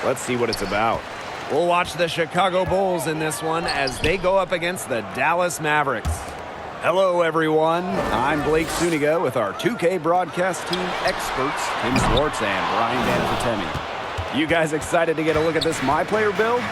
Let's see what it's about. We'll watch the Chicago Bulls in this one as they go up against the Dallas Mavericks. Hello, everyone. I'm Blake Suniga with our 2K broadcast team experts, Tim Swartz and Brian Danzatemi. You guys excited to get a look at this My Player build?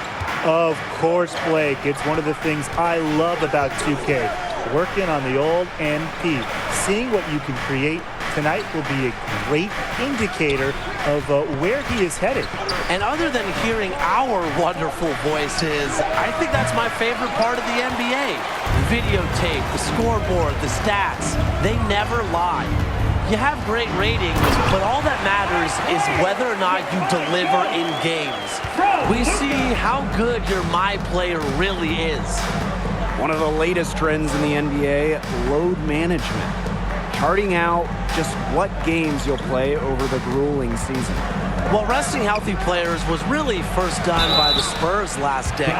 Of course, Blake. It's one of the things I love about 2K. Working on the old MP. Seeing what you can create tonight will be a great indicator of where he is headed. And other than hearing our wonderful voices, I think that's my favorite part of the NBA. Videotape, the scoreboard, the stats, they never lie. You have great ratings, but all that matters is whether or not you deliver in games. We see how good your My Player really is. One of the latest trends in the NBA, load management. Charting out just what games you'll play over the grueling season. Well, resting healthy players was really first done by the Spurs last decade.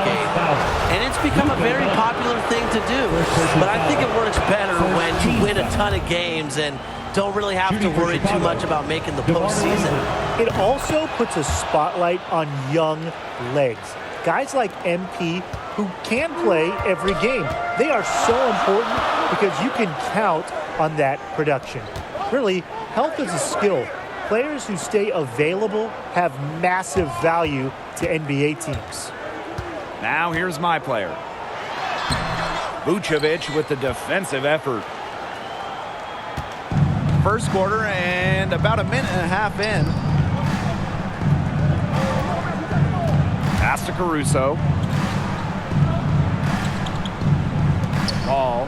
And it's become a very popular thing to do. But I think it works better when you win a ton of games and don't really have to worry too much about making the postseason. It also puts a spotlight on young legs. Guys like MP who can play every game. They are so important because you can count on that production. Really, health is a skill. Players who stay available have massive value to NBA teams. Now here's My Player. Vucevic with the defensive effort. First quarter and about a minute and a half in. Pass to Caruso. Ball.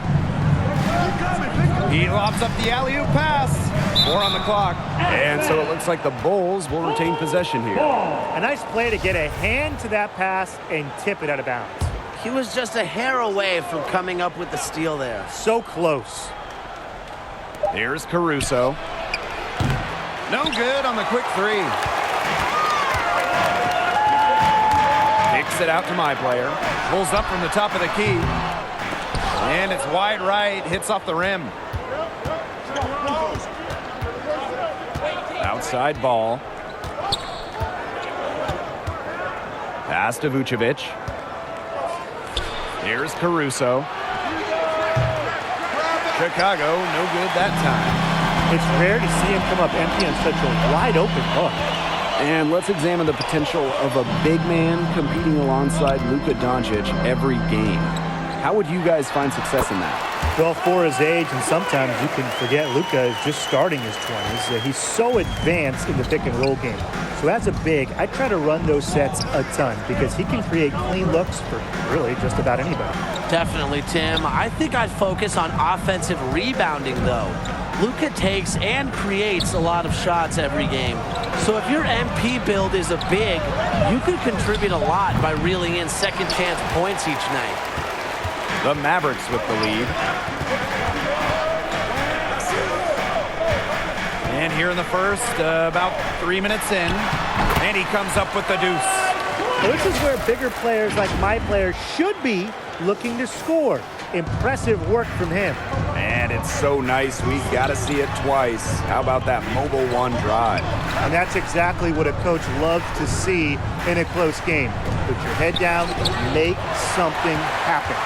He lobs up the alley-oop pass. 4 on the clock. And so it looks like the Bulls will retain possession here. A nice play to get a hand to that pass and tip it out of bounds. He was just a hair away from coming up with the steal there. So close. Here's Caruso. No good on the quick three. Kicks it out to My Player. Pulls up from the top of the key. And it's wide right. Hits off the rim. Outside Ball. Pass to Vucevic. Here's Caruso. Chicago, no good that time. It's rare to see him come up empty on such a wide open look. And let's examine the potential of a big man competing alongside Luka Doncic every game. How would you guys find success in that? Well, for his age, and sometimes you can forget Luka is just starting his 20s. He's so advanced in the pick and roll game. So as a big, I try to run those sets a ton because he can create clean looks for really just about anybody. Definitely, Tim. I think I'd focus on offensive rebounding, though. Luka takes and creates a lot of shots every game. So if your MP build is a big, you could contribute a lot by reeling in second chance points each night. The Mavericks with the lead. And here in the first, about 3 minutes in, and he comes up with the deuce. Well, this is where bigger players like My Player should be looking to score. Impressive work from him. And it's so nice, we've got to see it twice. How about that mobile one drive? And that's exactly what a coach loves to see in a close game. Put your head down, make something happen.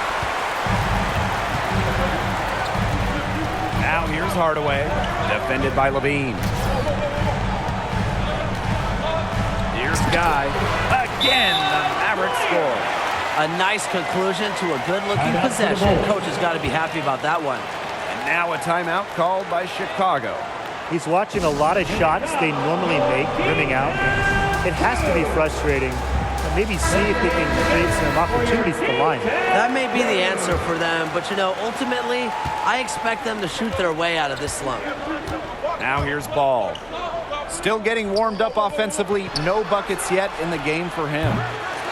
Now here's Hardaway, defended by Levine. Here's Guy. Again, the Mavericks score. A nice conclusion to a good-looking possession. Coach has got to be happy about that one. And now a timeout called by Chicago. He's watching a lot of shots they normally make, rimming out. It has to be frustrating. Maybe see if they can create some opportunities for the line. That may be the answer for them, but you know, ultimately, I expect them to shoot their way out of this slump. Now here's Ball. Still getting warmed up offensively. No buckets yet in the game for him.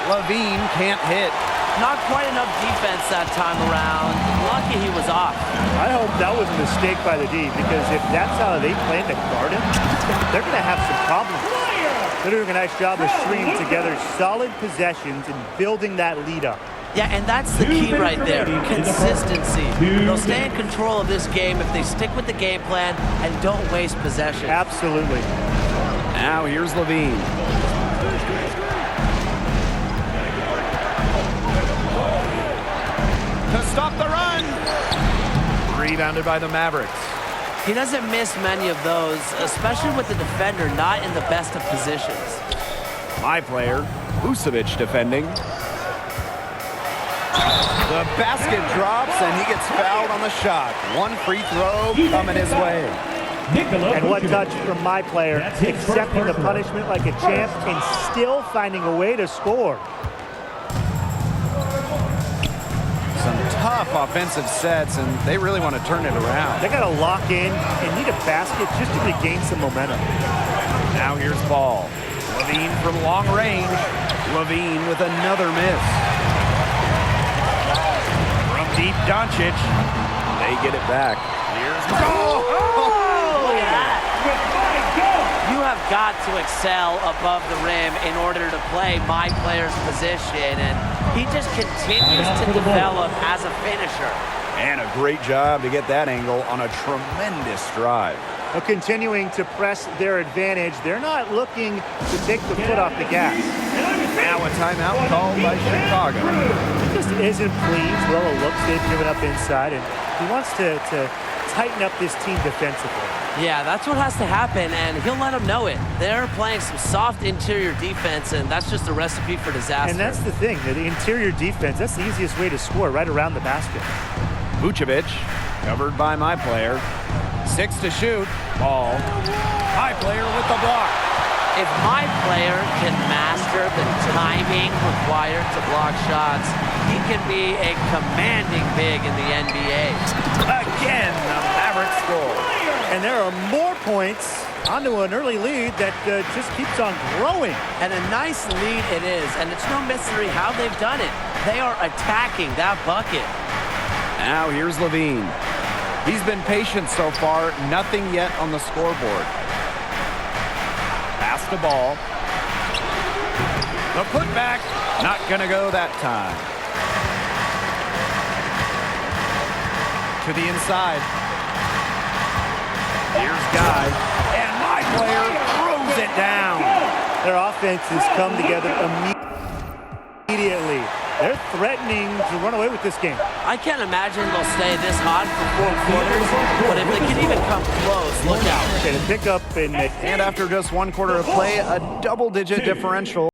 Levine can't hit. Not quite enough defense that time around. Lucky he was off. I hope that was a mistake by the D, because if that's how they plan to guard him, they're going to have some problems. They're doing a nice job of stringing together solid possessions and building that lead up. Yeah, and that's the key right there, consistency. They'll stay in control of this game if they stick with the game plan and don't waste possession. Absolutely. Now here's Levine. to stop the run. Rebounded by the Mavericks. He doesn't miss many of those, especially with the defender not in the best of positions. My player, Vucevic, defending. The basket drops, and he gets fouled on the shot. One free throw coming his way. And what touch from my player, accepting the punishment like a champ and still finding a way to score. Some tough offensive sets, and they really want to turn it around. They got to lock in and need a basket just to regain some momentum. Now here's Ball. Levine from long range. Levine with another miss. From deep, Doncic. They get it back. Here's Ball. Look at that. You have got to excel above the rim in order to play my player's position, and he just continues to develop as a finisher. And a great job to get that angle on a tremendous drive. Continuing to press their advantage. They're not looking to take the foot off the gas. Now a timeout called by Chicago. He just isn't pleased with all the looks they've given up inside, and he wants to tighten up this team defensively. Yeah, that's what has to happen, and he'll let them know it. They're playing some soft interior defense, and that's just a recipe for disaster. And that's the thing, the interior defense, that's the easiest way to score, right around the basket. Vucevic, covered by my player. 6 to shoot. Ball. My player with the block. If my player can master the timing required to block shots, he can be a commanding big in the NBA. Again, the Mavericks score. And there are more points onto an early lead that just keeps on growing. And a nice lead it is, and it's no mystery how they've done it. They are attacking that bucket. Now here's Levine. He's been patient so far, nothing yet on the scoreboard. Pass the Ball. The putback, not gonna go that time. To the inside. Here's Guy, and my player throws it down. Their offense has come together immediately. They're threatening to run away with this game. I can't imagine they'll stay this hot for 4 quarters, but if they can even come close, look out. Okay, to pick up And after just 1 quarter of play, a double-digit differential.